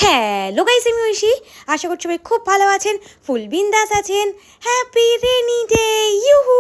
Hello guys, আমি ঐশী। আশা করছি সবাই খুব ভালো আছেন, ফুল বিন্দাস আছেন। Happy rainy day, yoohoo!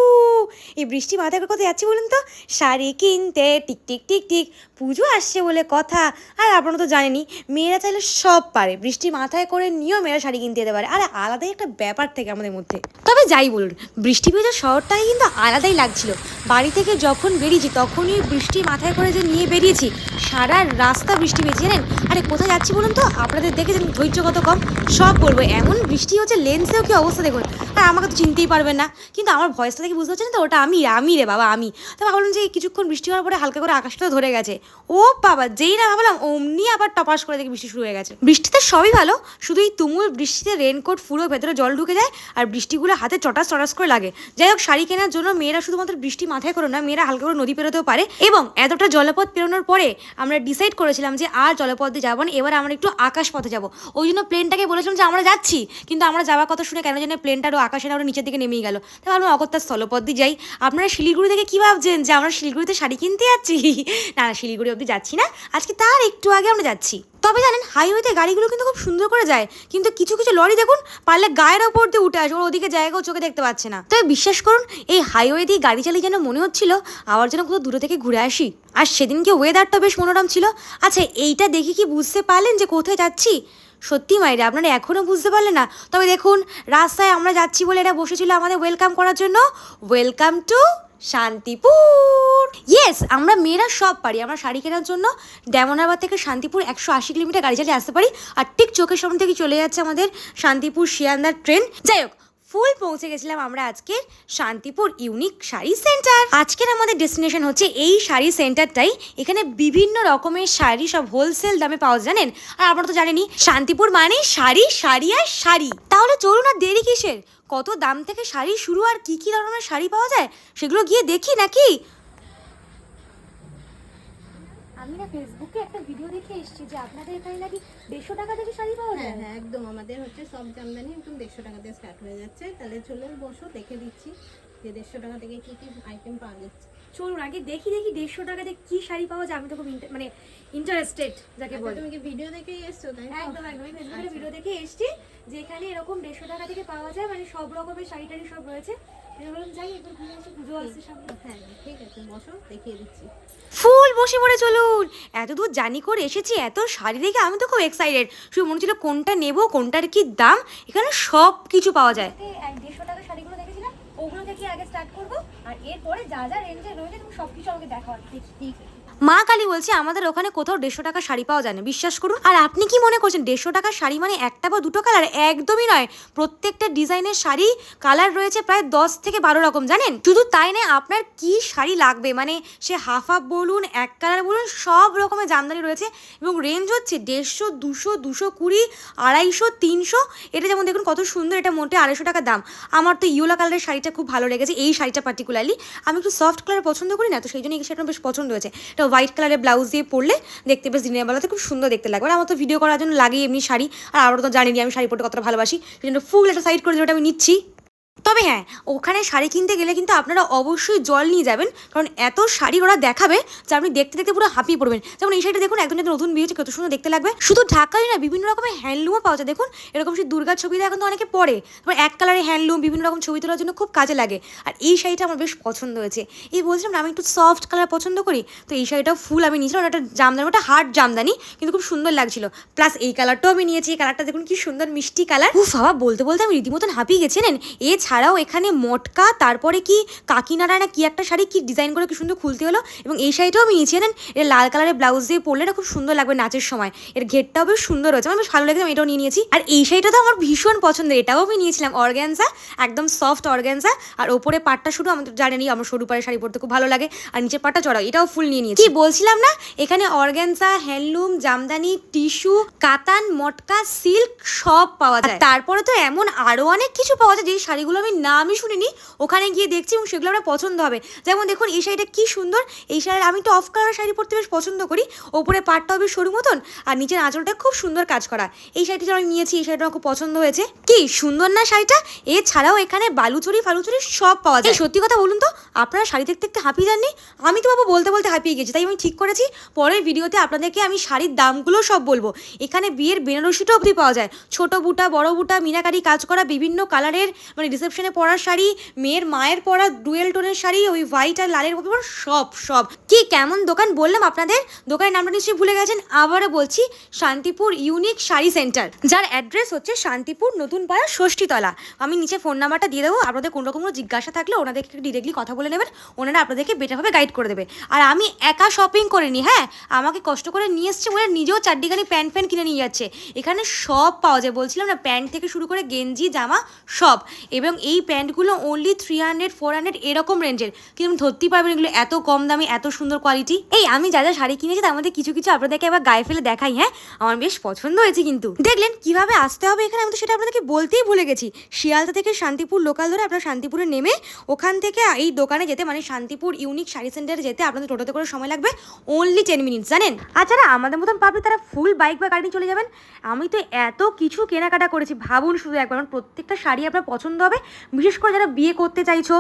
এই বৃষ্টি মাথায় করে কোথায় যাচ্ছি বলুন তো? শাড়ি কিনতে। টিক টিক টিক টিক, পুজো আসছে বলে কথা। আর আপনারা তো জানেনই, মেয়েরা চাইলে সব পারে। বৃষ্টি মাথায় করে নিয়েও মেয়েরা শাড়ি কিনতে যেতে পারে। আর আলাদাই একটা ব্যাপার থেকে আমাদের মধ্যে। তবে যাই বলুন, বৃষ্টি ভেজা শহরটাকে কিন্তু আলাদাই লাগছিল। বাড়ি থেকে যখন বেরিয়েছি তখনই বৃষ্টি মাথায় করে যে নিয়ে বেরিয়েছি, সারা রাস্তা বৃষ্টি ভেজে। জানেন আরে কোথায় যাচ্ছি বলুন তো? আপনাদের দেখেছেন ধৈর্য কত কম, সব বলবো। এমন বৃষ্টি হচ্ছে, লেন্সেও কি অবস্থা দেখুন। আর আমাকে তো চিনতেই পারবেন না, কিন্তু আমার ভয়েসটা থেকে বুঝতে পারছেন তো ওটা আমি রে বাবা, আমি। তো ভাবলাম যে কিছুক্ষণ বৃষ্টি হওয়ার পরে হালকা করে আকাশটা ধরে গেছে। ও বাবা, যেই না ভাবলাম অমনি আবার টপাস করে দেখি বৃষ্টি শুরু হয়ে গেছে। বৃষ্টিতে সবই ভালো, শুধু এই তুমুল বৃষ্টিতে রেনকোট ফুরো ভেতরে জল ঢুকে যায় আর বৃষ্টিগুলো হাতে চটাস চটাস করে লাগে। যাই হোক, শাড়ি কেনার জন্য মেয়েরা শুধুমাত্র বৃষ্টি মাথায় করে না, মেয়েরা হালকা করে নদী পেরোতেও পারে। এবং এতটা জলপথ পেরোনোর পরে আমরা ডিসাইড করেছিলাম যে আর জলপথ দিয়ে যাবো না, এবার আমরা একটু আকাশ পথে যাবো। ওই জন্য প্লেনটাকে বলেছিলাম যে আমরা যাচ্ছি, কিন্তু আমরা যাওয়ার কথা শুনে কেন জানি প্লেনটা আরও আকাশের আরও নিচের দিকে নেমেই গেল। তাই ভাবলাম অগত্যা স্থলপথ দিয়ে যাই। আপনারা শিলিগুড়ি থেকে কী ভাবছেন যে আমরা শিলিগুড়িতে শাড়ি কিনতে যাচ্ছি? না না, শিলিগুড়ি অবধি যাচ্ছি না, আজকে তার একটু আগে আমরা যাচ্ছি। তবে জানেন, হাইওয়েতে গাড়িগুলো কিন্তু খুব সুন্দর করে যায়, কিন্তু কিছু কিছু লরি দেখুন পারলে গায়ের ওপর দিয়ে উঠে আসে, ওর ওদিকে জায়গাও চোখে দেখতে পাচ্ছে না। তবে বিশ্বাস করুন, এই হাইওয়ে দিয়ে গাড়ি চালিয়ে যেন মনে হচ্ছিল আবার যেন কোথাও দূরে থেকে ঘুরে আসি। আর সেদিনকে ওয়েদারটা বেশ মনোরম ছিল। আচ্ছা, এইটা দেখে কি বুঝতে পারলেন যে কোথায় যাচ্ছি? সত্যি মাইরে, আপনারা এখনও বুঝতে পারলেন না? তবে দেখুন, রাস্তায় আমরা যাচ্ছি বলে এটা বসেছিল আমাদের ওয়েলকাম করার জন্য। Welcome to Shantipur. ইয়েস, আমরা মেয়েরা সব পারি। আমরা শাড়ি কেনার জন্য ডেমনাবাদ থেকে শান্তিপুর 180 কিলোমিটার গাড়ি চালিয়ে আসতে পারি। আর ঠিক চোখের সামনে থেকে চলে যাচ্ছে আমাদের শান্তিপুর শিয়ালদার ট্রেন। যাই হোক, ফুল পৌঁছে গেছিলাম আমরা আজকে শান্তিপুর ইউনিক শাড়ি সেন্টার। আজকের আমাদের ডেস্টিনেশন হচ্ছে এই শাড়ি সেন্টারটাই। এখানে বিভিন্ন রকমের শাড়ি সব হোলসেল দামে পাওয়া যায়, জানেন। আর আপনারা তো জানেনই, শান্তিপুর মানে শাড়ি, শাড়ি আর শাড়ি। তাহলে চলুন, আর দেরি কিসের? কত দাম থেকে শাড়ি শুরু আর কি কি ধরনের শাড়ি পাওয়া যায় সেগুলো গিয়ে দেখি নাকি। আমি না ফেসবুকে একটা ভিডিও দেখে এসেছি যে আপনাদের এখানে নাকি 150 টাকা থেকে শাড়ি পাওয়া যায়। হ্যাঁ, একদম। আমাদের হচ্ছে সব জামদানি একদম 150 টাকা দিয়ে স্টার্ট হয়ে যাচ্ছে। তাহলে চলুন বসো, দেখে দিচ্ছি যে 150 টাকা থেকে কি কি আইটেম পাওয়া যাচ্ছে। চলুন আগে দেখি 150 টাকাতে কি শাড়ি পাওয়া যায়। আমি তো খুব ইন্টারেস্টেড যাকে বলে। তুমি কি ভিডিও দেখেই এসছো? তাই একদম একদম, আমি ফেসবুকে ভিডিও দেখে এসেছি যে এখানে এরকম 150 টাকা থেকে পাওয়া যায়, মানে সব রকমের শাড়ি টাড়ি সব রয়েছে। যাই একবার ঘুরে আসি, পুজো আসছে সামনে। হ্যাঁ ঠিক আছে, বসো, দেখিয়ে দিচ্ছি। ফুল বসে পড়ে চলুন। এত দূর জার্নি করে এসেছি, এত শাড়ি দেখে আমি তো খুব এক্সাইটেড। শুধু মনে হচ্ছিল কোনটা নেবো, কোনটার কি দাম। এখানে সব কিছু পাওয়া যায়। 150 টাকা শাড়িগুলো দেখেছিলাম, ওগুলো থেকে আগে স্টার্ট করবো। আর এরপরে যা যা রেঞ্জে রয়েছে তুমি সব কিছু আমাকে দেখাও। ঠিক মা কালী বলছে আমাদের ওখানে কোথাও 150 টাকা শাড়ি পাওয়া যায় না, বিশ্বাস করুন। আর আপনি কি মনে করছেন 150 টাকার শাড়ি মানে একটা বা দুটো কালার? একদমই নয়। প্রত্যেকটা ডিজাইনের শাড়ি কালার রয়েছে প্রায় 10 থেকে 12 রকম, জানেন। শুধু তাই নয়, আপনার কি শাড়ি লাগবে, মানে সে হাফ হাফ বলুন, এক কালার বলুন, সব রকমের জামদানি রয়েছে। এবং রেঞ্জ হচ্ছে 150, 200, 220, 250, 300। এটা যেমন দেখুন কত সুন্দর, এটা মোটে 250 টাকা দাম। আমার তো ইয়েলো কালারের শাড়িটা খুব ভালো লেগেছে, এই শাড়িটা পার্টিকুলারলি। আমি একটু সফট কালার পছন্দ করি না, তো সেই জন্য এই শাড়িটা বেশ পছন্দ হয়েছে। এটা হোয়াইট কালারের ব্লাউজ দিয়ে পরলে দেখতে বেশ দিনের বেলাতে খুব সুন্দর দেখতে লাগবে। আর আমার তো ভিডিও করার জন্য লাগেই এমনি শাড়ি, আর আমরা তো জানিনি আমি শাড়ি পরতে কতটা ভালোবাসি। সেই জন্য ফুল একটা সাইড করে যেটা আমি নিচ্ছি। তবে হ্যাঁ, ওখানে শাড়ি কিনতে গেলে কিন্তু আপনারা অবশ্যই জল নিয়ে যাবেন, কারণ এত শাড়ি ওরা দেখাবে যে আপনি দেখতে দেখতে পুরো হাঁপিয়ে পড়বেন। যেমন এই শাড়িটা দেখুন, একদম যাতে নতুন বিয়েছে, কত সুন্দর দেখতে লাগবে। শুধু ঢাকাই না, বিভিন্ন রকমের হ্যান্ডলুমও পাওয়া যায়। দেখুন এরকম সেই দুর্গার ছবিতে এখন তো অনেকে পরে, তারপর এক কালারের হ্যান্ডলুম বিভিন্ন রকম ছবি তোলার জন্য খুব কাজে লাগে। আর এই শাড়িটা আমার বেশ পছন্দ হয়েছে। এই বলছিলাম না আমি একটু সফট কালার পছন্দ করি, তো এই শাড়িটাও ফুল আমি নিয়েছিলাম। একটা জামদানি, ওটা হার্ড জামদানি, কিন্তু খুব সুন্দর লাগছিল। প্লাস এই কালারটাও আমি নিয়েছি। এই কালারটা দেখুন কি সুন্দর মিষ্টি কালার। উফ বাবা, বলতে বলতে আমি রীতিমতন হাঁপিয়ে গেছিলেন। এছাড়াও এখানে মটকা, তারপরে কি কাকিনাড়া না কি একটা শাড়ি, কি ডিজাইন করে কি সুন্দর খুলতে হলো। এবং এই শাড়িটাও আমি নিয়েছি, জানেন। এটা লাল কালারের ব্লাউজ দিয়ে পরলে এটা খুব সুন্দর লাগবে নাচের সময়। এর ঘেরটাও বেশ সুন্দর হয়েছে, আমার বেশ ভালো লেগেছে, আমি এটাও নিয়ে নিয়েছি। আর এই শাড়িটা তো আমার ভীষণ পছন্দের, এটাও আমি নিয়েছিলাম অর্গ্যানজা, একদম সফট অর্গ্যানজা। আর ওপরে পাটটা শুরু, আমাদের জানেনই আমার সরু পাড়ে শাড়ি পরতে খুব ভালো লাগে। আর নিচের পাটটা চড়াও, এটাও ফুল নিয়ে নিয়েছি। কি বলছিলাম না, এখানে অর্গ্যানজা, হ্যান্ডলুম, জামদানি, টিস্যু, কাতান, মটকা, সিল্ক সব পাওয়া যায়। তারপরে তো এমন আরো অনেক কিছু পাওয়া যায় যে শাড়িগুলো যেগুলো আমি নামই শুনিনি ওখানে গিয়ে দেখছি এবং সেগুলো আমার পছন্দ হবে। যেমন দেখুন এই শাড়িটা কি সুন্দর, এই শাড়ি আমি তো অফ কালার শাড়ি পরতে বেশ পছন্দ করি, ওপরে পাটটা হবে সরু মতন আর নিচের আঁচলটা খুব সুন্দর কাজ করা। এই শাড়িটা আমি নিয়েছি, এই শাড়িটা আমার খুব পছন্দ হয়েছে। কি সুন্দর না শাড়িটা? এছাড়াও এখানে বালুচুরি ফালুচুরি সব পাওয়া যায়। সত্যি কথা বলুন তো, আপনারা শাড়ি দেখতে দেখতে হাঁপিয়ে যাননি? আমি তো বাবু বলতে বলতে হাঁপিয়ে গেছি, তাই আমি ঠিক করেছি পরের ভিডিওতে আপনাদেরকে আমি শাড়ির দামগুলো সব বলবো। এখানে বিয়ের বেনারসিটা অবধি পাওয়া যায়, ছোট বুটা বড় বুটা মিনাকারি কাজ করা বিভিন্ন কালারের, মানে রিসেপশনে পরার শাড়ি, মেয়ের মায়ের পরা ডুয়েল টোনের শাড়ি, ওই হোয়াইট আর লালের উপর সব সব। কি কেমন দোকান বললাম আপনাদের, দোকানের নামটা নিশ্চয়ই ভুলে গেছেন। আবারও বলছি, শান্তিপুর ইউনিক শাড়ি সেন্টার, যার অ্যাড্রেস হচ্ছে শান্তিপুর নতুন পাড়া ষষ্ঠীতলা। আমি নিচে ফোন নাম্বারটা দিয়ে দেবো, আপনাদের কোনো রকম জিজ্ঞাসা থাকলে ওনাদেরকে ডিরেক্টলি কথা বলে নেবেন, ওনারা আপনাদেরকে বেটারভাবে গাইড করে দেবে। আর আমি একা শপিং করিনি, হ্যাঁ, আমাকে কষ্ট করে নিয়ে এসছে বলে নিজেও চারদিখানি প্যান্ট ফ্যান্ট কিনে নিয়ে যাচ্ছে। এখানে সব পাওয়া যায়, বলছিলাম না, প্যান্ট থেকে শুরু করে গেঞ্জি জামা সব। এবং এই প্যান্টগুলো অনলি 300-400 এরকম রেঞ্জের, কিন্তু ধরতেই পারবেন এগুলো এত কম দামে এত সুন্দর কোয়ালিটি। এই আমি যা যা শাড়ি কিনেছি তার মধ্যে কিছু কিছু আপনাদেরকে আবার গায়ে ফেলে দেখাই। হ্যাঁ, আমার বেশ পছন্দ হয়েছে। কিন্তু দেখলেন কিভাবে আসতে হবে এখানে, আমি তো সেটা আপনাদেরকে বলতেই ভুলে গেছি। শিয়ালদা থেকে শান্তিপুর লোকাল ধরে আপনারা শান্তিপুরে নেমে ওখান থেকে এই দোকানে যেতে, মানে শান্তিপুর ইউনিক শাড়ি সেন্টারে যেতে আপনাদের টোটোতে করে সময় লাগবে অনলি 10 মিনিটস, জানেন। আর যারা আমাদের মতন পাবলিক তারা ফুল বাইক বা গাড়ি নিয়ে চলে যাবেন। আমি তো এত কিছু কেনাকাটা করেছি, ভাবুন শুধু একবার, প্রত্যেকটা শাড়ি আপনার পছন্দ হবে। বিশেষ করে যারা বিয়ে করতে চাইছো,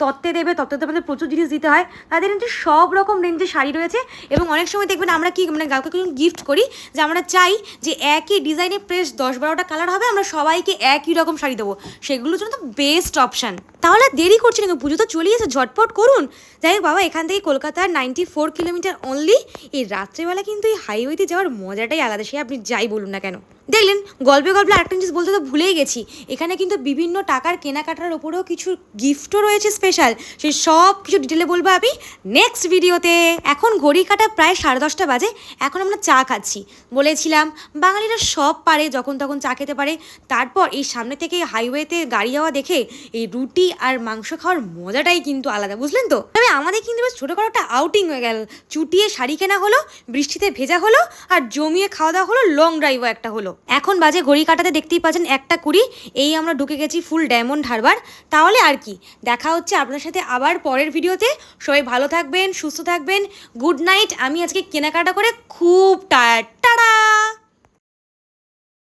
তত্ত্বে দেবে, তত্ত্বে আমাদের প্রচুর জিনিস দিতে হয়, তাদের কিন্তু সব রকম রেঞ্জের শাড়ি রয়েছে। এবং অনেক সময় দেখবেন আমরা কি মানে কাউকে কিছু গিফট করি, যে আমরা চাই যে একই ডিজাইনে প্রেস 10-12টা কালার হবে, আমরা সবাইকে একই রকম শাড়ি দেবো, সেগুলোর জন্য তো বেস্ট অপশান। তাহলে দেরি করছেন কিন্তু, পুজো তো চলেই এসে, ঝটপট করুন। যাই হোক বাবা, এখান থেকে কলকাতার 94 কিলোমিটার অনলি। এই রাত্রেবেলা কিন্তু এই হাইওয়েতে যাওয়ার মজাটাই আলাদা, সে আপনি যাই বলুন না কেন। দেখলেন গল্পে গল্পে আরেকটা জিনিস বলতে তো ভুলেই গেছি, এখানে কিন্তু বিভিন্ন টাকার কেনাকাটার ওপরেও কিছু গিফটও রয়েছে স্পেশাল। সেই সব কিছু ডিটেলে বলবো আমি নেক্সট ভিডিওতে। এখন ঘড়ি কাটা প্রায় 10:30 বাজে, এখন আমরা চা খাচ্ছি। বলেছিলাম বাঙালিরা সব পারে, যখন তখন চা খেতে পারে। তারপর এই সামনে থেকে হাইওয়েতে গাড়ি যাওয়া দেখে এই রুটি আর মাংস খাওয়ার মজাটাই কিন্তু আলাদা, বুঝলেন তো। তবে আমাদের কিন্তু বেশ ছোটো করে একটা আউটিং হয়ে গেল, চুটিয়ে শাড়ি কেনা হলো, বৃষ্টিতে ভেজা হলো, আর জমিয়ে খাওয়া দাওয়া হলো, লং ড্রাইভও একটা হলো। এখন বাজে ঘড়ি কাটাতে দেখতেই পাচ্ছেন 1:20, এই আমরা ঢুকে গেছি ফুল ডায়মন্ড হারবার। তাহলে আর কি, দেখা হচ্ছে আপনার সাথে আবার পরের ভিডিওতে। সবাই ভালো থাকবেন, সুস্থ থাকবেন, গুড নাইট। আমি আজকে কেনাকাটা করে খুব টায়ার্ড। টাটা।